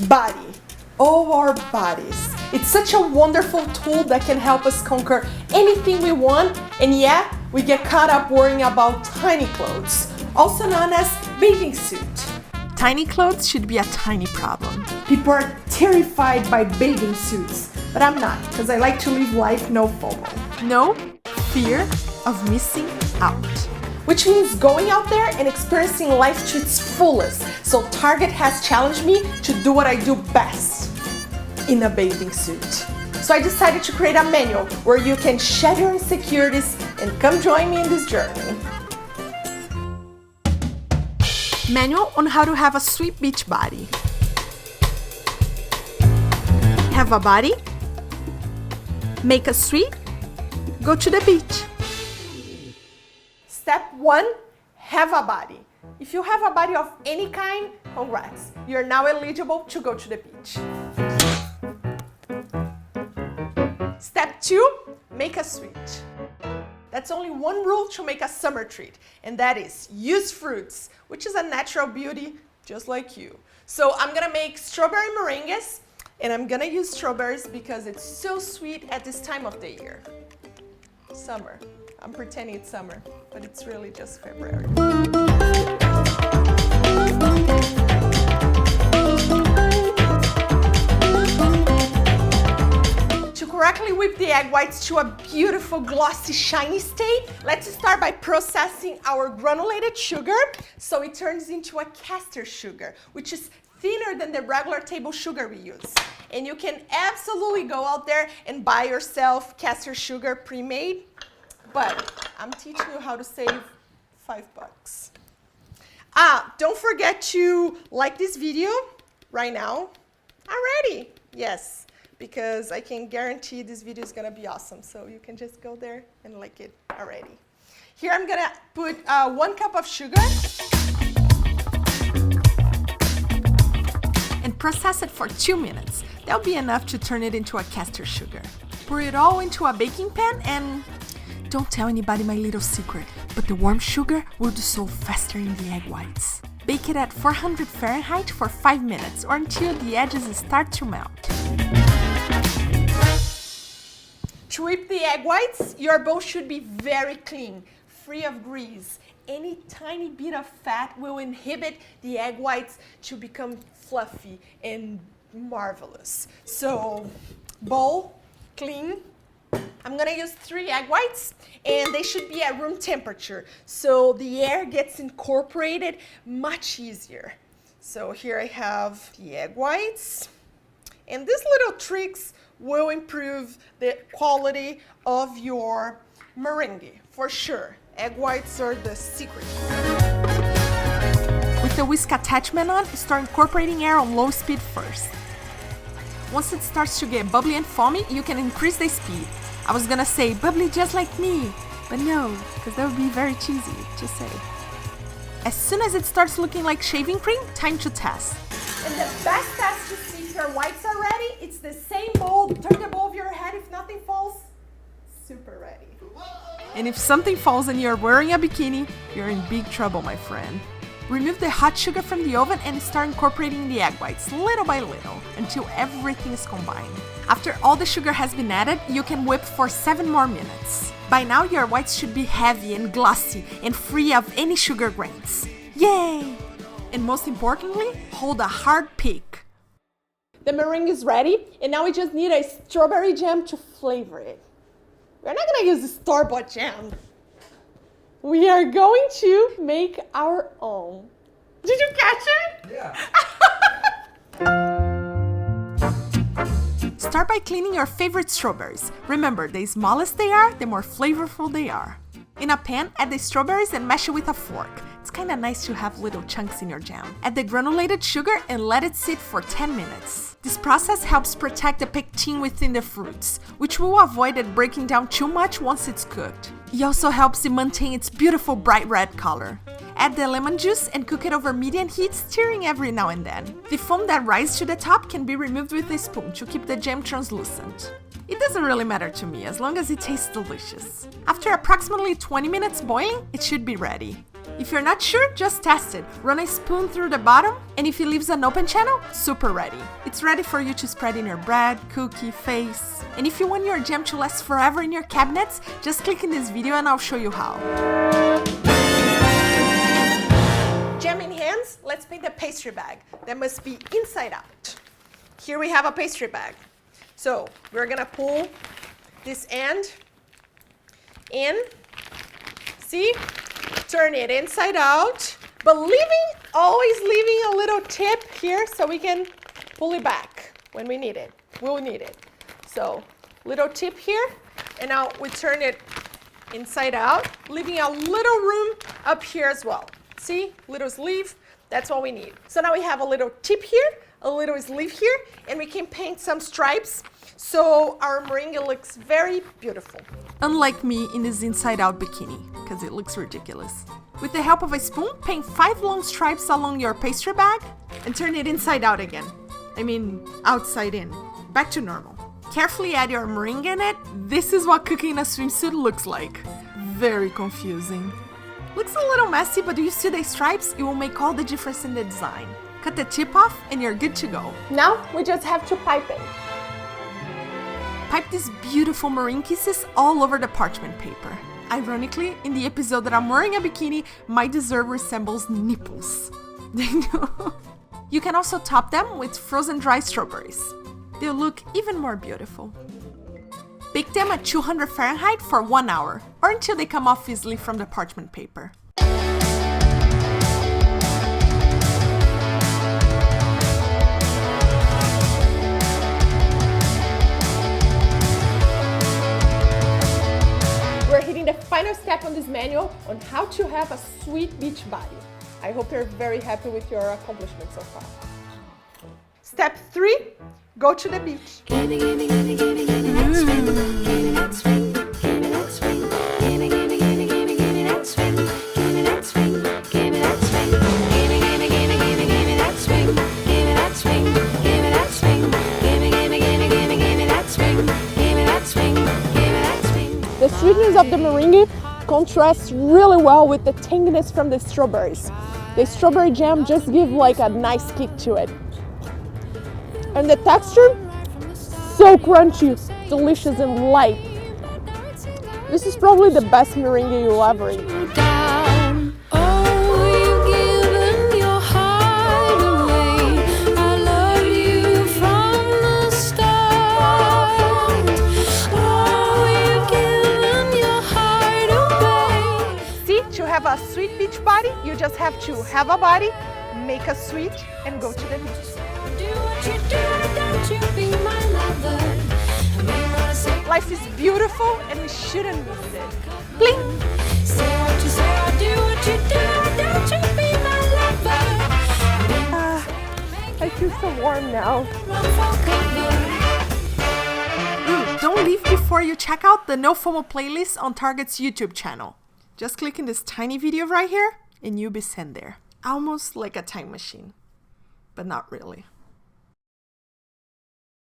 body. Oh, our bodies. It's such a wonderful tool that can help us conquer anything we want, and yeah, we get caught up worrying about tiny clothes, also known as bathing suit. Tiny clothes should be a tiny problem. People are terrified by bathing suits, but I'm not, because I like to live life no FOMO. No fear of missing out. Which means going out there and experiencing life to its fullest. So Target has challenged me to do what I do best, in a bathing suit. So I decided to create a manual where you can shed your insecurities and come join me in this journey. Manual on how to have a sweet beach body. Have a body, make a sweet, go to the beach. Step 1, have a body. If you have a body of any kind, congrats. You're now eligible to go to the beach. Step 2, make a sweet. That's only one rule to make a summer treat, and that is use fruits, which is a natural beauty just like you. So I'm gonna make strawberry meringues, and I'm gonna use strawberries because it's so sweet at this time of the year. Summer. I'm pretending it's summer, but it's really just February. To correctly whip the egg whites to a beautiful, glossy, shiny state, let's start by processing our granulated sugar so it turns into a castor sugar, which is thinner than the regular table sugar we use. And you can absolutely go out there and buy yourself castor sugar pre-made, but I'm teaching you how to save $5. Don't forget to like this video right now. Already, yes, because I can guarantee this video is gonna be awesome. So you can just go there and like it already. Here I'm gonna put 1 cup of sugar and process it for 2 minutes. That'll be enough to turn it into a castor sugar. Pour it all into a baking pan and don't tell anybody my little secret, but the warm sugar will dissolve faster in the egg whites. Bake it at 400 Fahrenheit for 5 minutes or until the edges start to melt. To whip the egg whites, your bowl should be very clean, free of grease. Any tiny bit of fat will inhibit the egg whites to become fluffy and marvelous. So, bowl, clean. I'm gonna use 3 egg whites, and they should be at room temperature, so the air gets incorporated much easier. So here I have the egg whites, and these little tricks will improve the quality of your meringue, for sure. Egg whites are the secret. With the whisk attachment on, start incorporating air on low speed first. Once it starts to get bubbly and foamy, you can increase the speed. I was gonna say bubbly just like me, but no, because that would be very cheesy, just say. As soon as it starts looking like shaving cream, time to test. And the best test to see if your whites are ready, it's the same bowl. Turn the bowl over your head. If nothing falls, super ready. And if something falls and you're wearing a bikini, you're in big trouble, my friend. Remove the hot sugar from the oven and start incorporating the egg whites little by little until everything is combined. After all the sugar has been added, you can whip for 7 more minutes. By now, your whites should be heavy and glossy and free of any sugar grains. Yay! And most importantly, hold a hard peak. The meringue is ready, and now we just need a strawberry jam to flavor it. We're not gonna use the store-bought jam. We are going to make our own. Did you catch it? Yeah. Start by cleaning your favorite strawberries. Remember, the smallest they are, the more flavorful they are. In a pan, add the strawberries and mash it with a fork. It's kinda nice to have little chunks in your jam. Add the granulated sugar and let it sit for 10 minutes. This process helps protect the pectin within the fruits, which will avoid it breaking down too much once it's cooked. It also helps it maintain its beautiful bright red color. Add the lemon juice and cook it over medium heat, stirring every now and then. The foam that rises to the top can be removed with a spoon to keep the jam translucent. It doesn't really matter to me as long as it tastes delicious. After approximately 20 minutes boiling, it should be ready. If you're not sure, just test it. Run a spoon through the bottom, and if it leaves an open channel, super ready. It's ready for you to spread in your bread, cookie, face. And if you want your jam to last forever in your cabinets, just click in this video and I'll show you how. Jam in hands, let's paint the pastry bag. That must be inside out. Here we have a pastry bag. So we're gonna pull this end in, see? Turn it inside out, but always leaving a little tip here so we can pull it back when we need it. We'll need it. So little tip here, and now we turn it inside out, leaving a little room up here as well. See, little sleeve, that's what we need. So now we have a little tip here, a little sleeve here, and we can paint some stripes so our meringue looks very beautiful. Unlike me in this inside-out bikini, because it looks ridiculous. With the help of a spoon, paint 5 long stripes along your pastry bag and turn it inside out again. I mean, outside in. Back to normal. Carefully add your meringue in it. This is what cooking in a swimsuit looks like. Very confusing. Looks a little messy, but do you see the stripes? It will make all the difference in the design. Cut the tip off and you're good to go. Now we just have to pipe it. Pipe these beautiful meringue kisses all over the parchment paper. Ironically, in the episode that I'm wearing a bikini, my dessert resembles nipples. You can also top them with frozen dry strawberries. They'll look even more beautiful. Bake them at 200 Fahrenheit for 1 hour, or until they come off easily from the parchment paper. We're hitting the final step on this manual on how to have a sweet beach body. I hope you're very happy with your accomplishment so far. Step 3, go to the beach. Give me that swing, give me that swing, give me that swing, give me that swing, give me that swing, give me that swing, give me that swing, give me that swing, give me that swing, give me that swing, give me that swing, give me that swing. The sweetness of the meringue contrasts really well with the tanginess from the strawberries. The strawberry jam just gives like a nice kick to it. And the texture, so crunchy, delicious and light. This is probably the best meringue you'll ever eat. See, to have a sweet beach body, you just have to have a body, make a sweet, and go to the beach. Life is beautiful and we shouldn't miss it. Bling! I feel so warm now. Don't leave before you check out the NOFOMO playlist on Target's YouTube channel. Just click in this tiny video right here and you'll be sent there. Almost like a time machine, but not really.